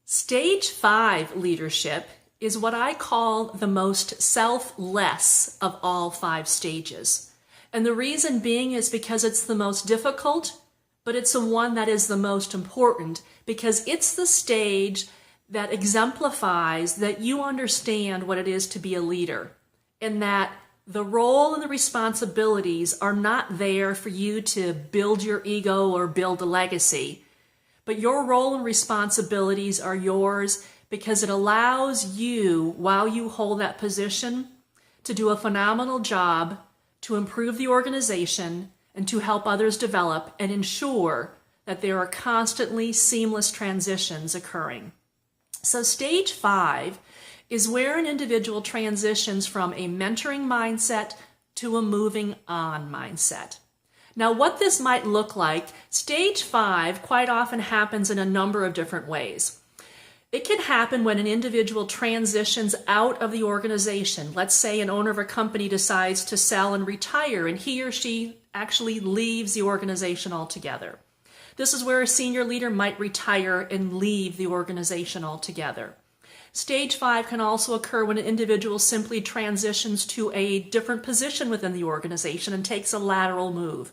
Stage 5 leadership is what I call the most selfless of all 5 stages. And the reason being is because it's the most difficult, but it's the one that is the most important because it's the stage that exemplifies that you understand what it is to be a leader and that the role and the responsibilities are not there for you to build your ego or build a legacy. But your role and responsibilities are yours because it allows you, while you hold that position, to do a phenomenal job to improve the organization and to help others develop and ensure that there are constantly seamless transitions occurring. So stage 5 is where an individual transitions from a mentoring mindset to a moving on mindset. Now, what this might look like, stage 5 quite often happens in a number of different ways. It can happen when an individual transitions out of the organization. Let's say an owner of a company decides to sell and retire, and he or she actually leaves the organization altogether. This is where a senior leader might retire and leave the organization altogether. Stage 5 can also occur when an individual simply transitions to a different position within the organization and takes a lateral move.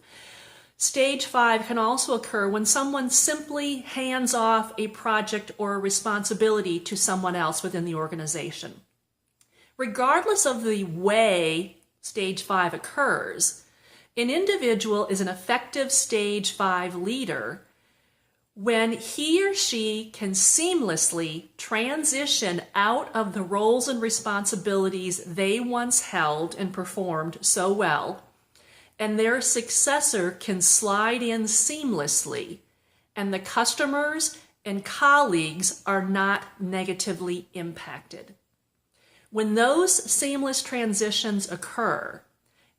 Stage 5 can also occur when someone simply hands off a project or a responsibility to someone else within the organization. Regardless of the way stage 5 occurs, an individual is an effective stage 5 leader when he or she can seamlessly transition out of the roles and responsibilities they once held and performed so well, and their successor can slide in seamlessly, and the customers and colleagues are not negatively impacted. When those seamless transitions occur,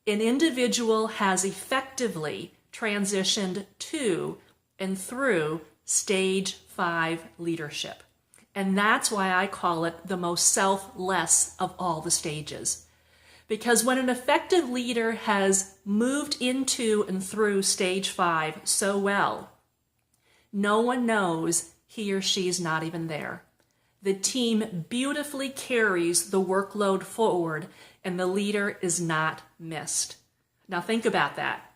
an individual has effectively transitioned to and through stage 5 leadership. And that's why I call it the most selfless of all the stages. Because when an effective leader has moved into and through stage 5 so well, no one knows he or she is not even there. The team beautifully carries the workload forward and the leader is not missed. Now think about that.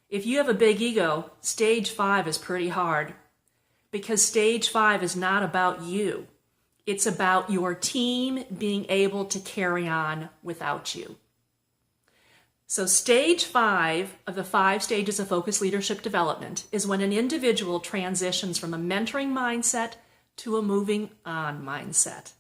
If you have a big ego, stage 5 is pretty hard because stage 5 is not about you. It's about your team being able to carry on without you. So stage 5 of the 5 stages of focused leadership development is when an individual transitions from a mentoring mindset to a moving on mindset.